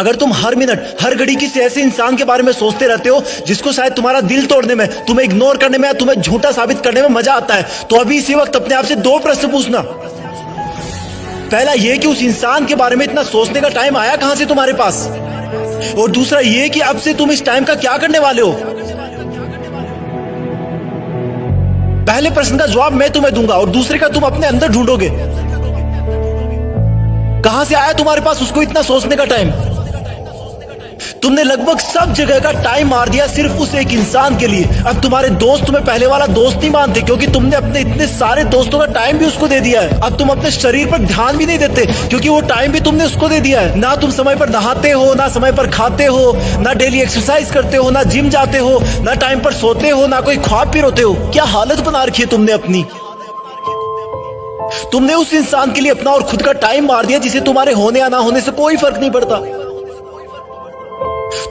अगर तुम हर मिनट हर घड़ी किसी ऐसे इंसान के बारे में सोचते रहते हो जिसको शायद तुम्हारा दिल तोड़ने में, तुम्हें इग्नोर करने में, तुम्हें झूठा साबित करने में मजा आता है, तो अभी इसी वक्त अपने आप से दो प्रश्न पूछना। पहला ये कि उस इंसान के बारे में इतना सोचने का टाइम आया कहां से तुम्हारे पास, और दूसरा ये कि अब से तुम इस टाइम का क्या करने वाले हो। पहले प्रश्न का जवाब मैं तुम्हें दूंगा और दूसरे का तुम अपने अंदर ढूंढोगे। कहां से आया तुम्हारे पास उसको इतना सोचने का टाइम। तुमने लगभग सब जगह का टाइम मार दिया सिर्फ उस एक इंसान के लिए। अब तुम्हारे दोस्त तुम्हें पहले वाला दोस्त नहीं मानते क्योंकि तुमने अपने इतने सारे दोस्तों का टाइम भी उसको दे दिया है। अब तुम अपने शरीर पर ध्यान भी नहीं देते क्योंकि वो टाइम भी तुमने उसको दे दिया है। ना तुम समय पर नहाते हो, ना समय पर खाते हो, ना डेली एक्सरसाइज करते हो, ना जिम जाते हो, ना टाइम पर सोते हो, ना कोई ख्वाब भी रोते हो। क्या हालत बना रखी है तुमने अपनी। तुमने उस इंसान के लिए अपना और खुद का टाइम मार दिया जिसे तुम्हारे होने या ना होने से कोई फर्क नहीं पड़ता।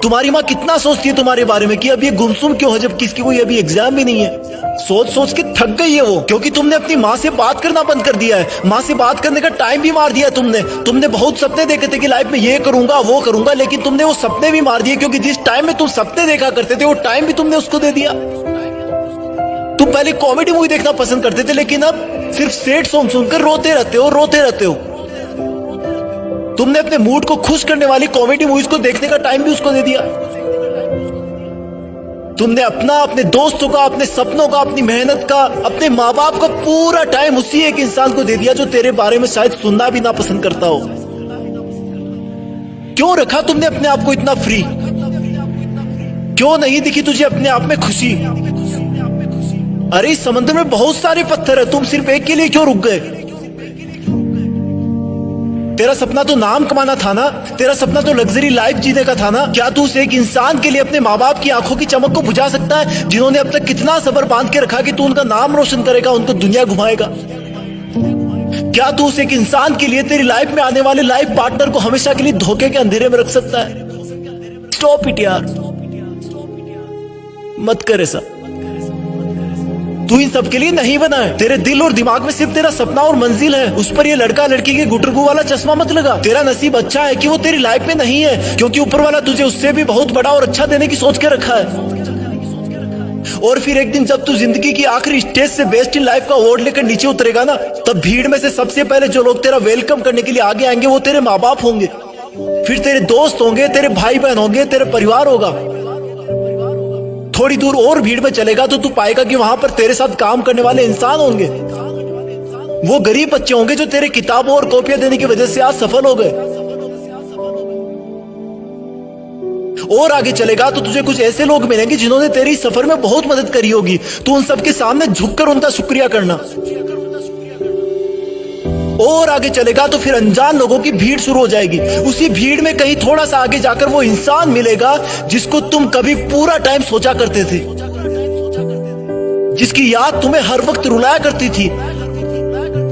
तुम्हारी माँ कितना सोचती है तुम्हारे बारे में कि अब ये गुमसुम क्यों है जब किसकी कोई अभी एग्जाम भी नहीं है। सोच सोच के थक गई है वो, क्योंकि तुमने अपनी माँ से बात करना बंद कर दिया है। माँ से बात करने का टाइम भी मार दिया है तुमने बहुत सपने देखे थे कि लाइफ में ये करूंगा वो करूंगा, लेकिन तुमने वो सपने भी मार दिए क्योंकि जिस टाइम में तुम सपने देखा करते थे वो टाइम भी तुमने उसको दे दिया। तुम पहले कॉमेडी मूवी देखना पसंद करते थे लेकिन अब सिर्फ सैड सॉन्ग सुनकर रोते रहते हो। तुमने अपने मूड को खुश करने वाली कॉमेडी मूवीज को देखने का टाइम भी उसको दे दिया। तुमने अपना, अपने दोस्तों का, अपने सपनों का, अपनी मेहनत का, अपने माँ बाप का पूरा टाइम उसी एक इंसान को दे दिया जो तेरे बारे में शायद सुनना भी ना पसंद करता हो। क्यों रखा तुमने अपने आप को इतना फ्री। क्यों नहीं दिखी तुझे अपने आप में खुशी। अरे इस समंदर में बहुत सारे पत्थर है, तुम सिर्फ एक के लिए क्यों रुक गए। तेरा सपना तो नाम कमाना था ना, तेरा सपना तो लग्जरी लाइफ जीने का था ना। क्या तू उस एक इंसान के लिए अपने माँ बाप की आंखों की चमक को बुझा सकता है जिन्होंने अब तक कितना सब्र बांध के रखा कि तू उनका नाम रोशन करेगा, उनको दुनिया घुमाएगा। क्या तू उस एक इंसान के लिए तेरी लाइफ में आने वाले लाइफ पार्टनर को हमेशा के लिए धोखे के अंधेरे में रख सकता है। स्टॉप इट यार, मत कर ऐसा। तू इन सब के लिए नहीं बना है। तेरे दिल और दिमाग में सिर्फ तेरा सपना और मंजिल है। उस पर ये लड़का लड़की के गुटरगू वाला चश्मा मत लगा। तेरा नसीब अच्छा है कि वो तेरी लाइफ में नहीं है, क्योंकि ऊपर वाला तुझे उससे भी बहुत बड़ा और अच्छा देने की सोच के रखा है। और फिर एक दिन जब तू जिंदगी की आखिरी स्टेज से बेस्ट इन लाइफ का अवार्ड लेकर नीचे उतरेगा ना, तब भीड़ में से सबसे पहले जो लोग तेरा वेलकम करने के लिए आगे आएंगे वो तेरे माँ बाप होंगे, फिर तेरे दोस्त होंगे, तेरे भाई बहन होंगे, तेरे परिवार होगा। थोड़ी दूर और भीड़ में चलेगा तो तू पाएगा कि वहां पर तेरे साथ काम करने वाले इंसान होंगे। वो गरीब बच्चे होंगे जो तेरे किताबों और कॉपियां देने की वजह से आज सफल हो गए। और आगे चलेगा तो तुझे कुछ ऐसे लोग मिलेंगे जिन्होंने तेरी सफर में बहुत मदद करी होगी। तू उन सबके सामने झुककर उनका शुक्रिया करना। और आगे चलेगा तो फिर अनजान लोगों की भीड़ शुरू हो जाएगी। उसी भीड़ में कहीं थोड़ा सा आगे जाकर वो इंसान मिलेगा जिसको तुम कभी पूरा टाइम सोचा करते थे, जिसकी याद तुम्हें हर वक्त रुलाया करती थी,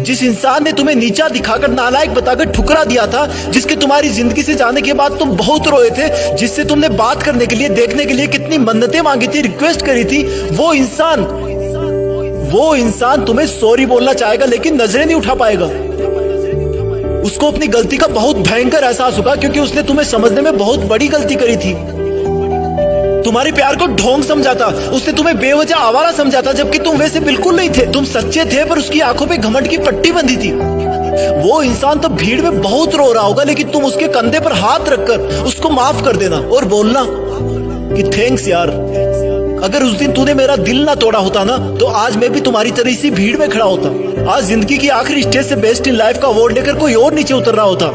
जिस इंसान ने तुम्हें नीचा दिखाकर, नालायक बताकर ठुकरा दिया था, जिसके तुम्हारी जिंदगी से जाने के बाद तुम बहुत रोए थे, जिससे तुमने बात करने के लिए, देखने के लिए कितनी मन्नतें मांगी थी, रिक्वेस्ट करी थी। वो इंसान तुम्हें सॉरी बोलना चाहेगा लेकिन नजरें नहीं उठा पाएगा। उसको अपनी गलती का बहुत भयंकर एहसास होगा क्योंकि उसने तुम्हें समझने में बहुत बड़ी गलती करी थी। तुम्हारे प्यार को ढोंग समझा था, उसने तुम्हें बेवजह आवारा समझा था, जबकि तुम वैसे बिल्कुल नहीं थे। तुम सच्चे थे पर उसकी आंखों पे घमंड की पट्टी बंधी थी। वो इंसान तो भीड़ में बहुत रो रहा होगा लेकिन तुम उसके कंधे पर हाथ रखकर उसको माफ कर देना और बोलना कि थैंक्स यार, अगर उस दिन तूने मेरा दिल ना तोड़ा होता ना तो आज मैं भी तुम्हारी तरह इसी भीड़ में खड़ा होता। आज जिंदगी की आखिरी स्टेज से बेस्ट इन लाइफ का अवार्ड लेकर कोई और नीचे उतर रहा होता।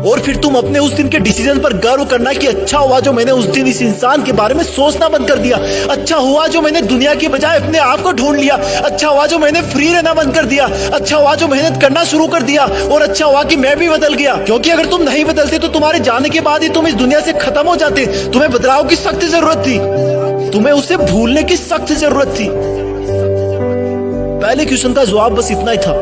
और फिर तुम अपने उस दिन के डिसीजन पर गर्व करना कि अच्छा हुआ जो मैंने उस दिन इस इंसान के बारे में सोचना बंद कर दिया। अच्छा हुआ जो मैंने दुनिया की बजाय अपने आप को ढूंढ लिया। अच्छा हुआ जो मैंने फ्री रहना बंद कर दिया। अच्छा हुआ जो मेहनत करना शुरू कर दिया। और अच्छा हुआ कि मैं भी बदल गया, क्योंकि अगर तुम नहीं बदलते तो तुम्हारे जाने के बाद ही तुम इस दुनिया से खत्म हो जाते। तुम्हें बदलाव की सख्त जरूरत थी, तुम्हें उसे भूलने की सख्त जरूरत थी। पहले क्वेश्चन का जवाब बस इतना ही था।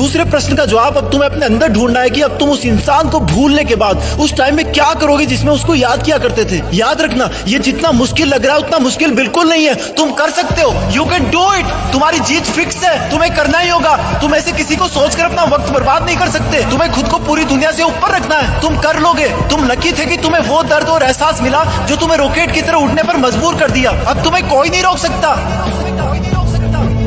दूसरे प्रश्न का जवाब अब तुम्हें अपने अंदर ढूंढना है कि अब तुम उस इंसान को भूलने के बाद उस टाइम में क्या करोगे जिसमें उसको याद किया करते थे। याद रखना, ये जितना मुश्किल लग रहा है उतना मुश्किल बिल्कुल नहीं है। तुम कर सकते हो, यू कैन डू इट। तुम्हारी जीत फिक्स है, तुम्हें करना ही होगा। तुम ऐसे किसी को सोचकर अपना वक्त बर्बाद नहीं कर सकते। तुम्हें खुद को पूरी दुनिया से ऊपर रखना है, तुम कर लोगे। तुम लकी थे कि तुम्हें वो दर्द और एहसास मिला जो तुम्हें रॉकेट की तरह उड़ने पर मजबूर कर दिया। अब तुम्हें कोई नहीं रोक सकता।